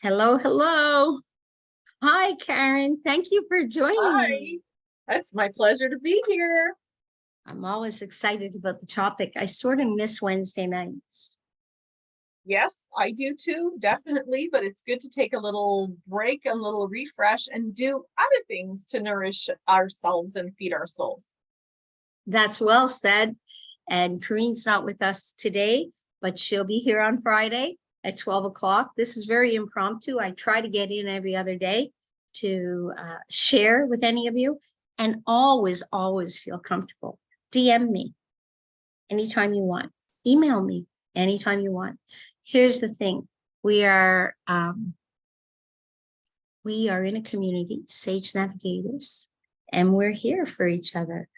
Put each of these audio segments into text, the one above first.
Hello, hello. Hi, Karen. Thank you for joining Hi, me. it's my pleasure to be here. I'm always excited about the topic. I sort of miss Wednesday nights. Yes, I do too, definitely, but it's good to take a little break, a little refresh, and do other things to nourish ourselves and feed our souls. That's well said. And Karene's not with us today, but she'll be here on Friday at 12 o'clock. This is very impromptu. I try to get in every other day to share with any of you, and always feel comfortable. DM me anytime you want. Email me anytime you want. Here's the thing. We are in a community, Sage Navigators, and we're here for each other.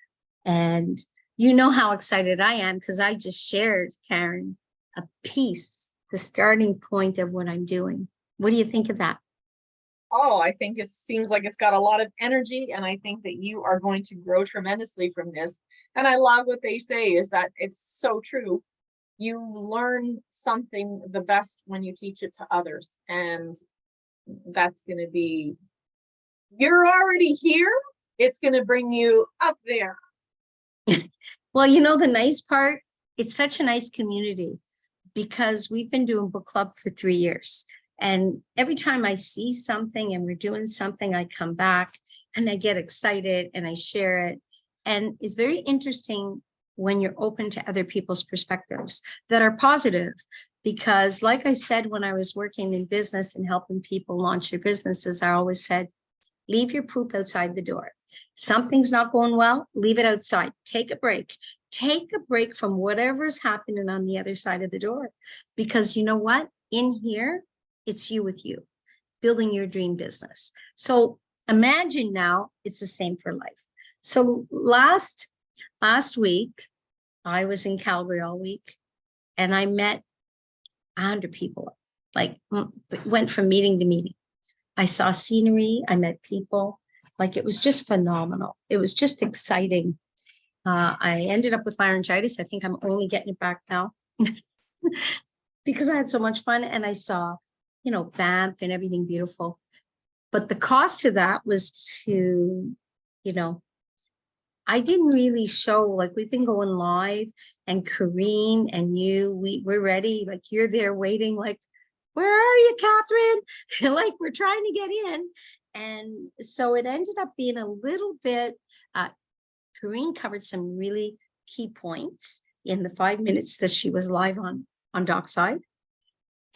And you know how excited I am because I just shared, Karen, a piece, the starting point of what I'm doing. What do you think of that? Oh, I think it seems like it's got a lot of energy, and I think that you are going to grow tremendously from this. And I love what they say is that it's so true. You learn something the best when you teach it to others, and that's going to be, you're already here. It's going to bring you up there. Well, you know, the nice part, it's such a nice community because we've been doing book club for 3 years. And every time I see something and we're doing something, I come back and I get excited and I share it. And it's very interesting when you're open to other people's perspectives that are positive. Because like I said, when I was working in business and helping people launch their businesses, I always said, leave your poop outside the door. Something's not going well, leave it outside. Take a break. Take a break from whatever's happening on the other side of the door. Because you know what? In here, it's you with you, building your dream business. So imagine now it's the same for life. So last week, I was in Calgary all week and I met 100 people, like went from meeting to meeting. I saw scenery, I met people, like it was just phenomenal. It was just exciting. I ended up with laryngitis. I think I'm only getting it back now because I had so much fun and I saw, you know, Banff and everything beautiful. But the cost of that was to, you know, I didn't really show, like we've been going live and Kareen and you, we're ready. Like you're there waiting, like, where are you, Catherine? Like we're trying to get in. And so it ended up being a little bit, Kareen covered some really key points in the 5 minutes that she was live on Dockside.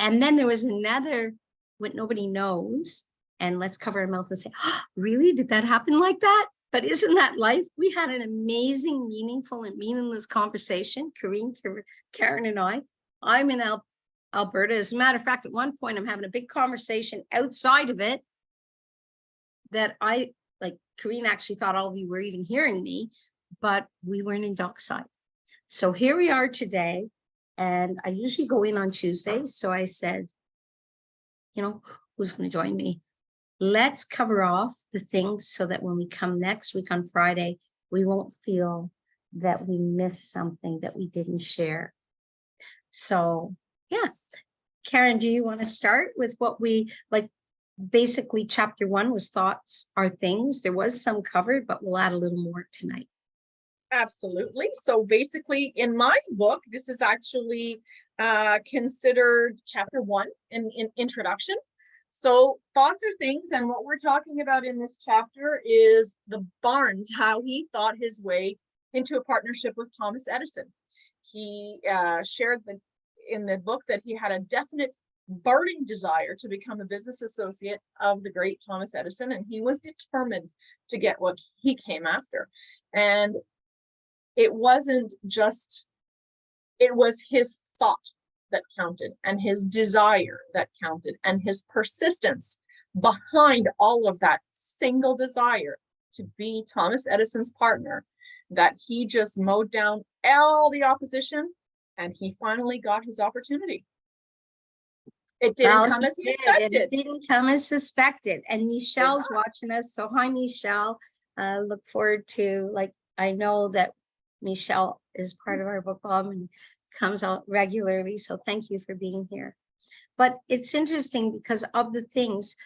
And then there was another, what nobody knows, and let's cover our mouth and say, oh, really? Did that happen like that? But isn't that life? We had an amazing, meaningful, and meaningless conversation, Kareen, Karen, and I. I'm in Alberta. As a matter of fact, at one point, I'm having a big conversation outside of it that like Kareen actually thought all of you were even hearing me, but we weren't in Dockside. So here we are today. And I usually go in on Tuesdays. So I said, you know, who's going to join me? Let's cover off the things so that when we come next week on Friday, we won't feel that we missed something that we didn't share. So yeah, Karen, do you want to start with what we like? Basically, chapter 1 was thoughts are things. There was some covered, but we'll add a little more tonight. Absolutely. So basically, in my book, this is actually considered chapter 1 in introduction. So thoughts are things, and what we're talking about in this chapter is the Barnes, how he thought his way into a partnership with Thomas Edison. He shared in the book that he had a definite burning desire to become a business associate of the great Thomas Edison, and he was determined to get what he came after. And it wasn't just, it was his thought that counted and his desire that counted and his persistence behind all of that single desire to be Thomas Edison's partner, that he just mowed down all the opposition and he finally got his opportunity. It didn't come as he expected. It didn't come as suspected. And Michelle's watching us. So hi, Michelle. Look forward to, like, I know that Michelle is part of our book club and comes out regularly. So thank you for being here. But it's interesting because of the things,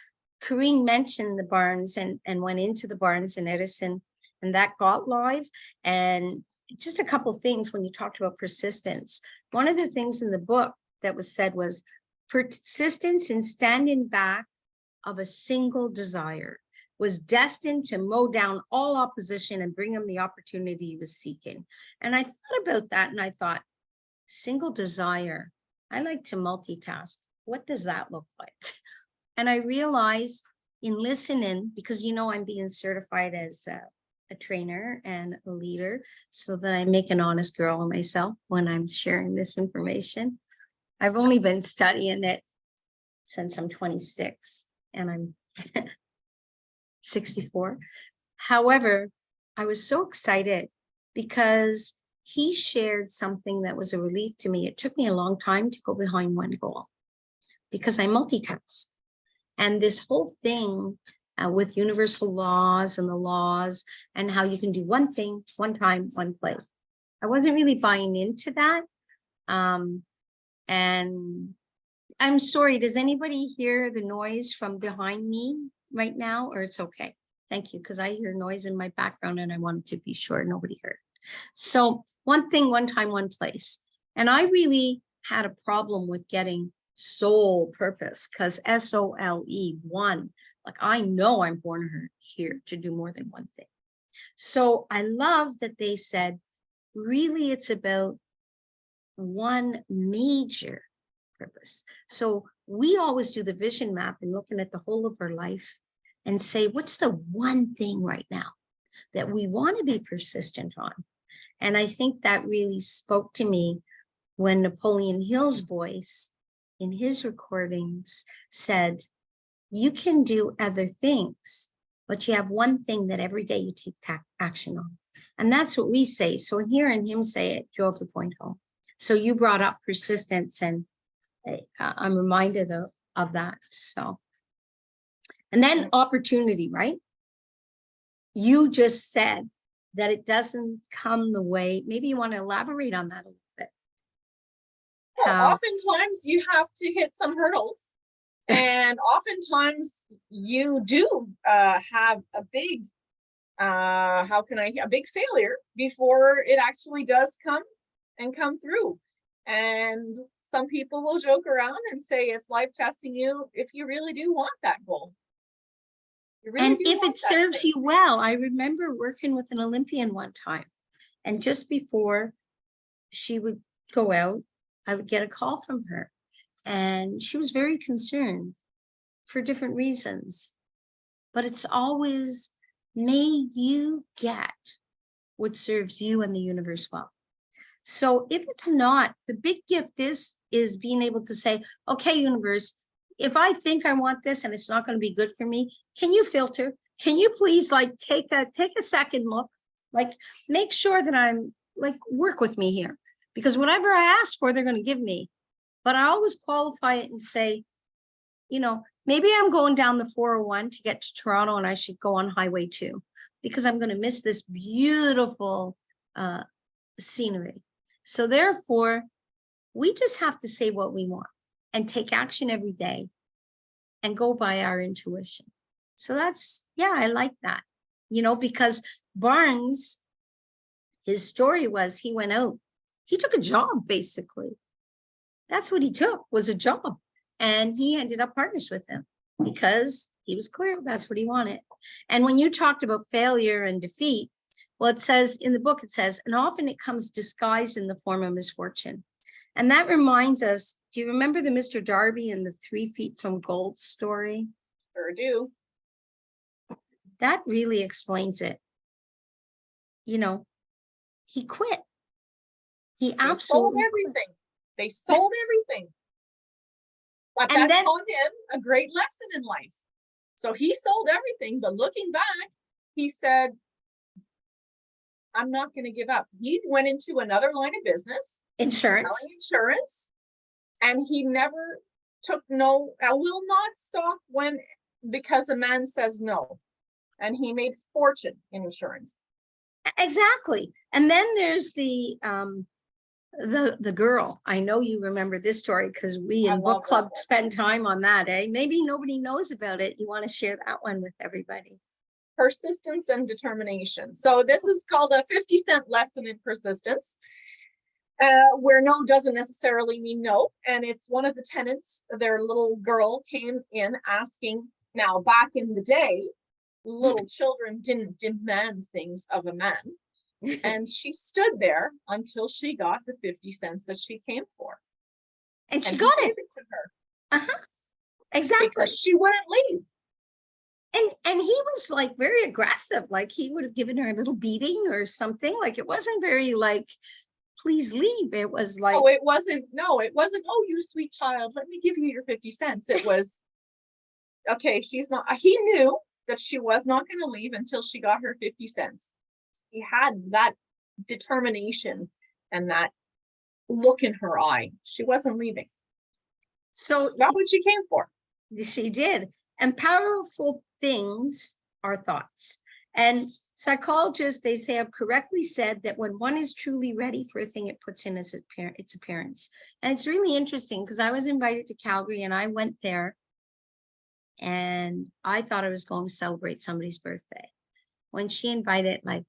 Karine mentioned the barns and went into the barns in Edison, and that got live. And just a couple things when you talked about persistence. One of the things in the book that was said was persistence in standing back of a single desire was destined to mow down all opposition and bring him the opportunity he was seeking. And I thought about that and I thought, single desire, I like to multitask. What does that look like? And I realized in listening, because I'm being certified as a trainer and a leader, so that I make an honest girl of myself when I'm sharing this information. I've only been studying it since I'm 26 and I'm 64. However, I was so excited because he shared something that was a relief to me. It took me a long time to go behind one goal because I multitask. And this whole thing with universal laws and the laws and how you can do one thing, one time, one place. I wasn't really buying into that. And I'm sorry, does anybody hear the noise from behind me right now, or it's okay? Thank you, because I hear noise in my background and I wanted to be sure nobody heard. So one thing, one time, one place. And I really had a problem with getting soul purpose, because SOLE, one, like I know I'm born here to do more than one thing. So I love that they said, really, it's about one major purpose. So we always do the vision map and looking at the whole of our life and say, what's the one thing right now that we want to be persistent on? And I think that really spoke to me when Napoleon Hill's voice in his recordings said, you can do other things, but you have one thing that every day you take action on. And that's what we say. So hearing him say it drove the point home. So you brought up persistence, and I'm reminded of that. So, and then opportunity, right? You just said that it doesn't come the way, maybe you want to elaborate on that a little bit. Well, oftentimes you have to hit some hurdles, and oftentimes you do have a big, a big failure before it actually does come through. And some people will joke around and say it's life testing you if you really do want that goal. And if it serves you well. I remember working with an Olympian one time, and just before she would go out, I would get a call from her, and she was very concerned for different reasons. But it's always, may you get what serves you and the universe well. So if it's not, the big gift is being able to say, okay, universe, if I think I want this and it's not going to be good for me, can you filter? Can you please take a second look, make sure that I'm work with me here, because whatever I ask for, they're going to give me. But I always qualify it and say, maybe I'm going down the 401 to get to Toronto and I should go on Highway 2 because I'm going to miss this beautiful scenery. So therefore, we just have to say what we want and take action every day and go by our intuition. So that's, I like that, because Barnes, his story was he went out, he took a job, basically. That's what he took, was a job. And he ended up partners with him because he was clear that's what he wanted. And when you talked about failure and defeat, well, it says in the book, it says, and often it comes disguised in the form of misfortune. And that reminds us, do you remember the Mr. Darby and the 3 feet from gold story? Sure do. That really explains it. He quit. He absolutely sold everything. Quit. They sold everything. But that's taught him a great lesson in life. So he sold everything, but looking back, he said, I'm not going to give up. He went into another line of business, insurance, and he never took no. I will not stop because a man says no, and he made fortune in insurance. Exactly. And then there's the the girl. I know you remember this story because we I in love book that club book. spend time on that, eh? Maybe nobody knows about it. You want to share that one with everybody. Persistence and determination. So this is called a 50-cent lesson in persistence, where no doesn't necessarily mean no. And it's one of the tenants, their little girl came in asking, now back in the day, little children didn't demand things of a man. And she stood there until she got the 50 cents that she came for. And she And got he it. gave it to her Uh-huh. Exactly. because she wouldn't leave. And he was like very aggressive, like he would have given her a little beating or something. Like it wasn't very like, please leave. It was like, Oh, it wasn't, no, it wasn't, oh, you sweet child, let me give you your 50 cents. It was, okay, she's not, he knew that she was not going to leave until she got her 50 cents. He had that determination and that look in her eye. She wasn't leaving. so Got what she came for. she did. And powerful things are thoughts. And psychologists, they say, have correctly said that when one is truly ready for a thing, it puts in its appearance. And it's really interesting because I was invited to Calgary and I went there and I thought I was going to celebrate somebody's birthday when she invited like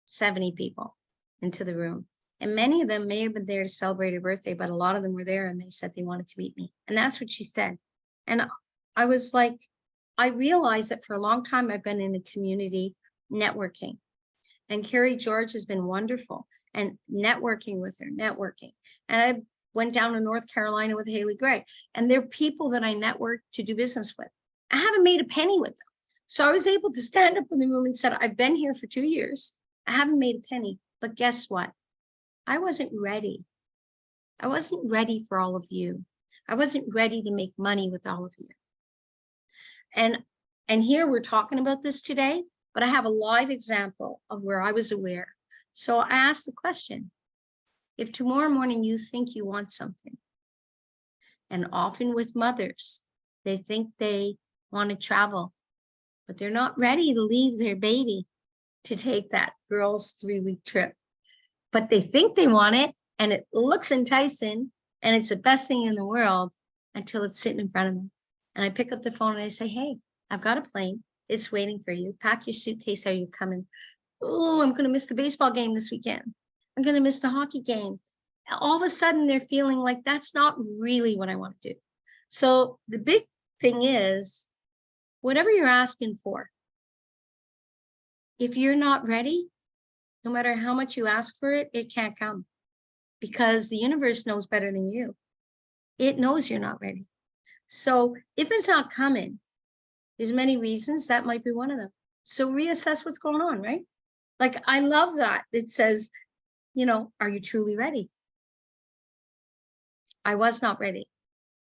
70 people into the room. And many of them may have been there to celebrate her birthday, but a lot of them were there and they said they wanted to meet me. And that's what she said. And I was like, I realized that for a long time, I've been in a community networking. And Carrie George has been wonderful and networking with her, networking. And I went down to North Carolina with Haley Gray. And they're people that I network to do business with. I haven't made a penny with them. So I was able to stand up in the room and said, I've been here for 2 years. I haven't made a penny. But guess what? I wasn't ready. I wasn't ready for all of you. I wasn't ready to make money with all of you. And here we're talking about this today, but I have a live example of where I was aware. So I asked the question, if tomorrow morning you think you want something, and often with mothers, they think they want to travel, but they're not ready to leave their baby to take that girl's 3-week trip. But they think they want it, and it looks enticing, and it's the best thing in the world until it's sitting in front of them. And I pick up the phone and I say, hey, I've got a plane. It's waiting for you. Pack your suitcase. Are you coming? Oh, I'm going to miss the baseball game this weekend. I'm going to miss the hockey game. All of a sudden, they're feeling like that's not really what I want to do. So the big thing is, whatever you're asking for, if you're not ready, no matter how much you ask for it, it can't come because the universe knows better than you. It knows you're not ready. So if it's not coming, there's many reasons. That might be one of them. So reassess what's going on, right? Like, I love that. It says, you know, are you truly ready? I was not ready.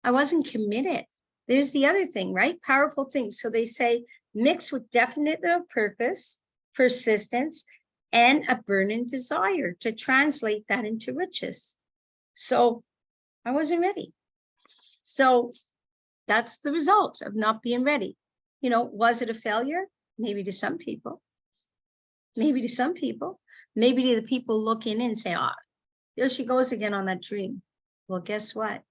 I wasn't committed. There's the other thing, right? Powerful things. So they say mix with definite purpose, persistence, and a burning desire to translate that into riches. So I wasn't ready. So that's the result of not being ready. You know, was it a failure? Maybe to some people. Maybe to some people. Maybe to the people looking in and say, oh, there she goes again on that dream. Well, guess what?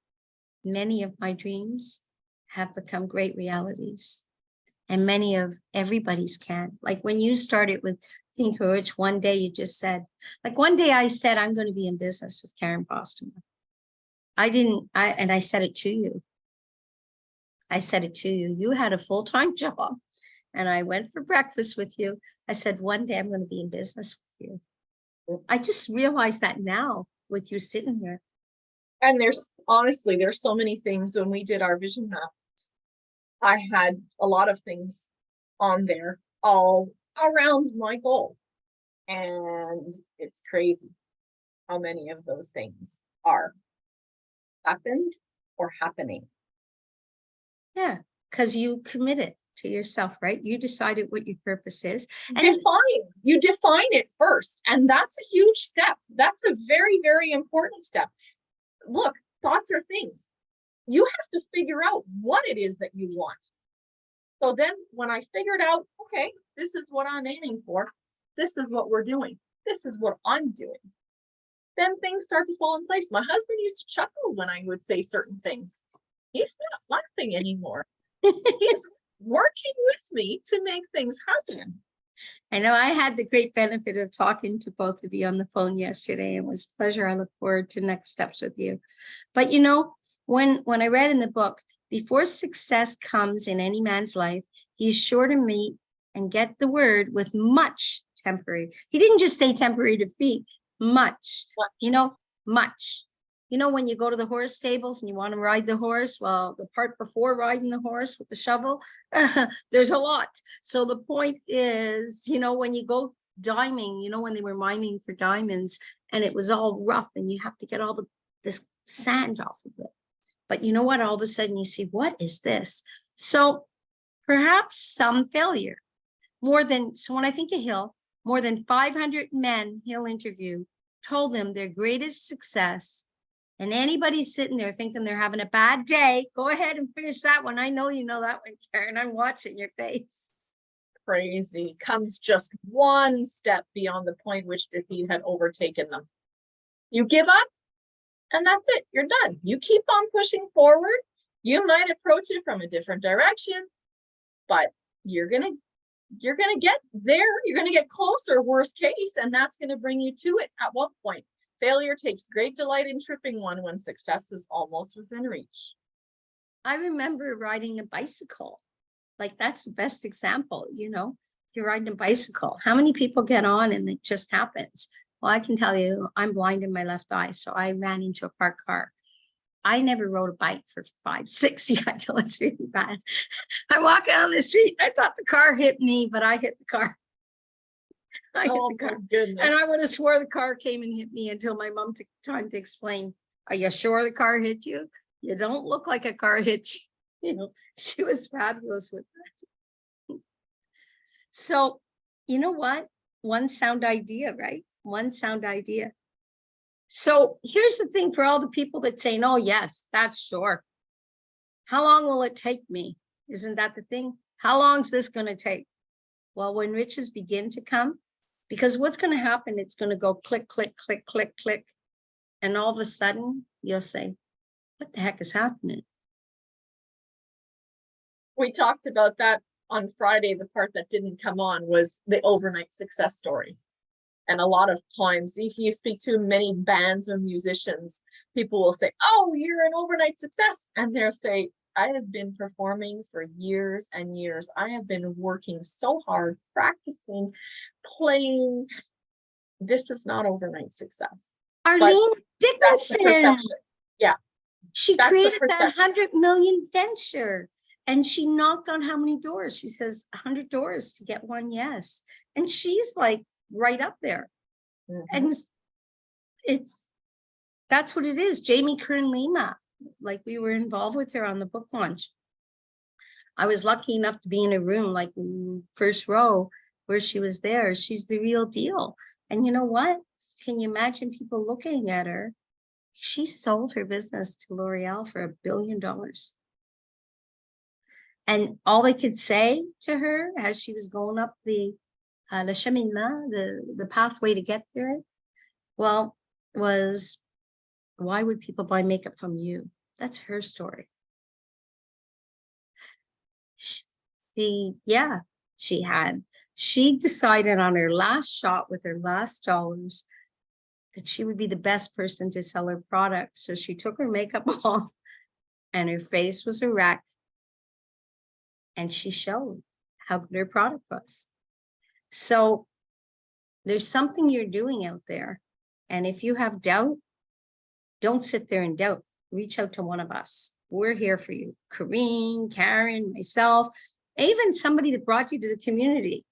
Many of my dreams have become great realities. And many of everybody's can. Like when you started with Think Rich, one day you just said, like one day I said, I'm going to be in business with Karen Boston. And I said it to you. I said it to you. You had a full-time job and I went for breakfast with you. I said, one day I'm going to be in business with you. I just realized that now with you sitting here. And there's honestly, there's so many things when we did our vision map. I had a lot of things on there all around my goal. And it's crazy how many of those things are happened or happening. Yeah, because you committed to yourself, right? You decided what your purpose is. And you define it first. And that's a huge step. That's a very, very important step. Look, thoughts are things. You have to figure out what it is that you want. So then when I figured out, okay, this is what I'm aiming for. This is what we're doing. This is what I'm doing. then things start to fall in place. My husband used to chuckle when I would say certain things. He's not laughing anymore. He's working with me to make things happen. I know I had the great benefit of talking to both of you on the phone yesterday. It was a pleasure. I look forward to next steps with you. But you know, when I read in the book, before success comes in any man's life, he's sure to meet and get the word with much temporary. He didn't just say temporary defeat, much. You know, much. You know, when you go to the horse stables and you want to ride the horse, well, the part before riding the horse with the shovel, there's a lot. So the point is, you know, when you go diming, you know, when they were mining for diamonds and it was all rough and you have to get all this sand off of it. But you know what? All of a sudden you see, what is this? So perhaps some failure. So when I think of Hill, more than 500 men Hill interviewed told him their greatest success. And anybody sitting there thinking they're having a bad day, go ahead and finish that one. I know you know that one, Karen. I'm watching your face. Crazy. Comes just one step beyond the point which defeat had overtaken them. You give up, and that's it. You're done. You keep on pushing forward. You might approach it from a different direction, but you're gonna get there. You're gonna get closer, worst case, and that's gonna bring you to it at one point. Failure takes great delight in tripping one when success is almost within reach. I remember riding a bicycle. Like that's the best example, you know, you're riding a bicycle. How many people get on and it just happens? Well, I can tell you, I'm blind in my left eye, so I ran into a parked car. I never rode a bike for 5, 6 years until it's really bad. I walk down the street, I thought the car hit me, but I hit the car. I hit the car. Goodness. And I would have swore the car came and hit me until my mom took time to explain, are you sure the car hit you? You don't look like a car hit you. You know, she was fabulous with that. So, you know what? One sound idea, right? One sound idea. So here's the thing for all the people that say, oh, yes, that's sure. How long will it take me? Isn't that the thing? How long is this going to take? Well, when riches begin to come, because what's going to happen, it's going to go click, click, click, click, click. And all of a sudden you'll say, what the heck is happening? We talked about that on Friday. The part that didn't come on was the overnight success story. And a lot of times, if you speak to many bands or musicians, people will say, oh, you're an overnight success. And they'll say, I have been performing for years and years. I have been working so hard, practicing, playing. This is not overnight success. Arlene Dickinson. Yeah. She created that 100 million venture. And she knocked on how many doors? She says 100 doors to get one yes. And she's like right up there. And that's what it is. Jamie Kern Lima, like we were involved with her on the book launch. I was lucky enough to be in a room like first row where she was there. She's the real deal. And you know what? Can you imagine people looking at her? She sold her business to L'Oreal for $1 billion. And all they could say to her as she was going up the le cheminement, the pathway to get there, well, was, why would people buy makeup from you? That's her story. She decided on her last shot with her last dollars that she would be the best person to sell her product. So she took her makeup off and her face was a wreck. And she showed how good her product was. So there's something you're doing out there. And if you have doubt, don't sit there and doubt. Reach out to one of us. We're here for you. Corinne, Karen, myself, even somebody that brought you to the community.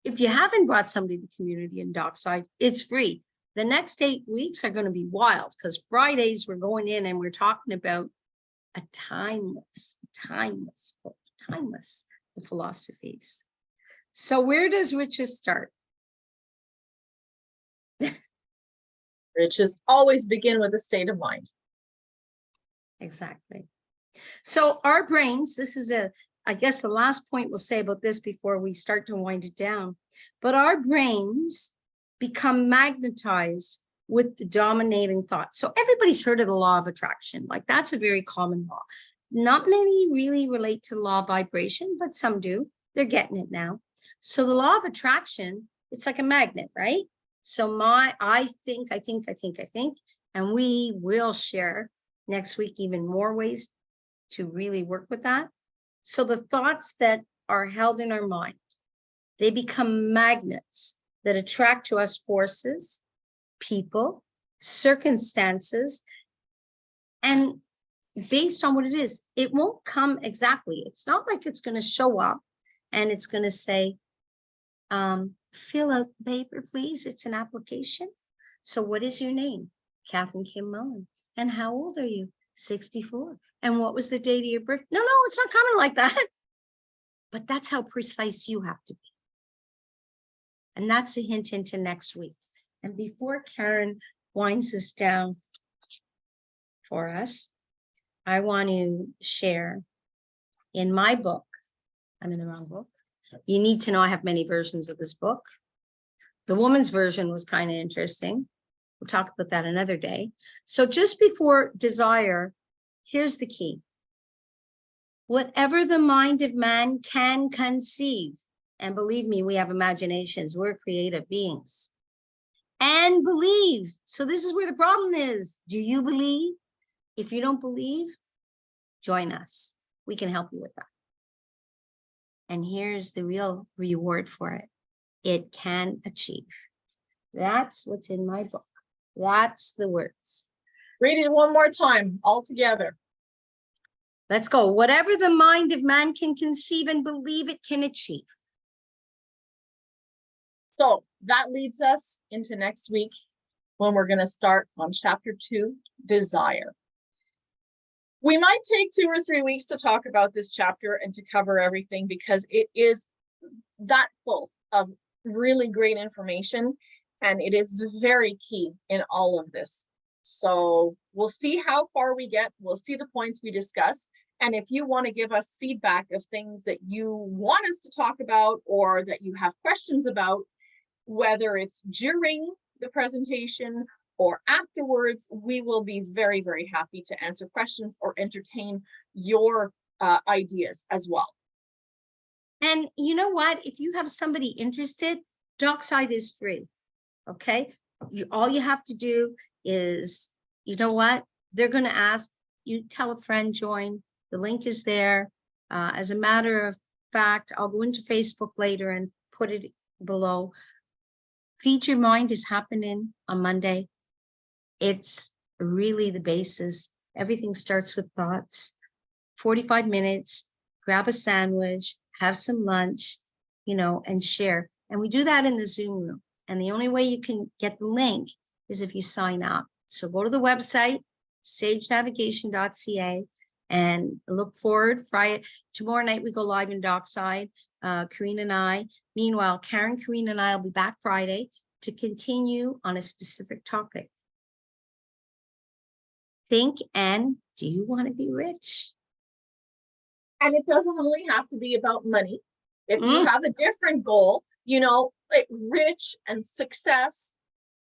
If you haven't brought somebody to the community in Dockside, it's free. The next 8 weeks are going to be wild because Fridays we're going in and we're talking about a timeless, the philosophies. So where does riches start? Riches always begin with a state of mind. Exactly. So our brains, this is I guess the last point we'll say about this before we start to wind it down, but our brains become magnetized with the dominating thought. So everybody's heard of the law of attraction. Like that's a very common law. Not many really relate to the law of vibration, but some do. They're getting it now. So the law of attraction, it's like a magnet, right? So I think, and we will share next week even more ways to really work with that. So the thoughts that are held in our mind, they become magnets that attract to us forces, people, circumstances, and based on what it is, it won't come exactly. It's not like it's going to show up and it's going to say, fill out the paper, please. It's an application. So what is your name? Katherine Kim Mullen. And how old are you? 64. And what was the date of your birth? No, it's not coming like that. But that's how precise you have to be. And that's a hint into next week. And before Karen winds us down for us, I want to share in my book. I'm in the wrong book. You need to know I have many versions of this book. The woman's version was kind of interesting. We'll talk about that another day. So just before desire, here's the key. Whatever the mind of man can conceive, and believe me, we have imaginations, we're creative beings, and believe. So this is where the problem is. Do you believe? If you don't believe, join us. We can help you with that. And here's the real reward for it. It can achieve. That's what's in my book. That's the words. Read it one more time, all together. Let's go. Whatever the mind of man can conceive and believe, it can achieve. So that leads us into next week when we're going to start on chapter 2, desire. We might take 2 or 3 weeks to talk about this chapter and to cover everything because it is that full of really great information and it is very key in all of this. So we'll see how far we get. We'll see the points we discuss. And if you want to give us feedback of things that you want us to talk about or that you have questions about, whether it's during the presentation or afterwards, we will be very, very happy to answer questions or entertain your ideas as well. And you know what? If you have somebody interested, Dockside is free. Okay. All you have to do is, you know what? They're going to ask you, tell a friend, join. The link is there. As a matter of fact, I'll go into Facebook later and put it below. Feed Your Mind is happening on Monday. It's really the basis. Everything starts with thoughts. 45 minutes, grab a sandwich, have some lunch, and share. And we do that in the Zoom room. And the only way you can get the link is if you sign up. So go to the website, sagenavigation.ca, and look forward. Friday, tomorrow night, we go live in Dockside, Karine and I. Meanwhile, Karine and I will be back Friday to continue on a specific topic. Think, and do you want to be rich? And it doesn't only have to be about money. If you have a different goal, like rich and success,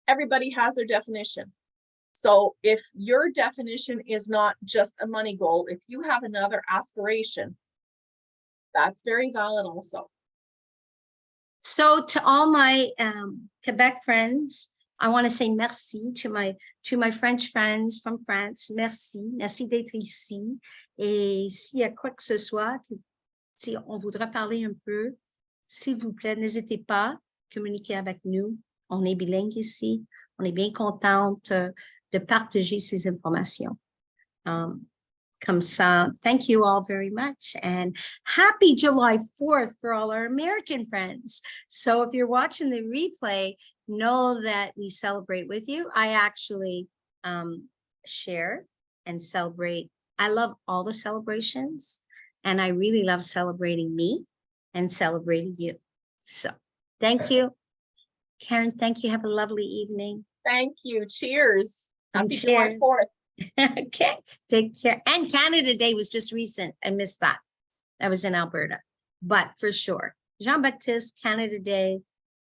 everybody has their definition. So if your definition is not just a money goal, if you have another aspiration, that's very valid also. So to all my Quebec friends, I want to say merci to my French friends from France. Merci d'être ici. Et s'il y a quoi que ce soit, si on voudrait parler un peu, s'il vous plaît, n'hésitez pas à communiquer avec nous. On est bilingue ici. On est bien contente de partager ces informations. Comme ça, thank you all very much. And happy July 4th for all our American friends. So if you're watching the replay, know that we celebrate with you. I actually share and celebrate. I love all the celebrations, and I really love celebrating me and celebrating you. So thank you. Karen, thank you. Have a lovely evening. Thank you. Cheers. Happy Cheers. July 4th. Okay, take care. And Canada Day was just recent. I missed that. I was in Alberta, but for sure, Jean-Baptiste, Canada Day,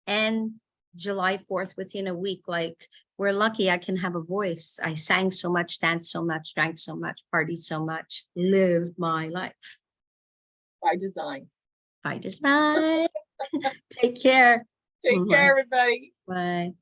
and July 4th within a week. Like, we're lucky I can have a voice. I sang so much, danced so much, drank so much, partied so much, lived my life By design. by design. Take care. Take care, everybody. Bye.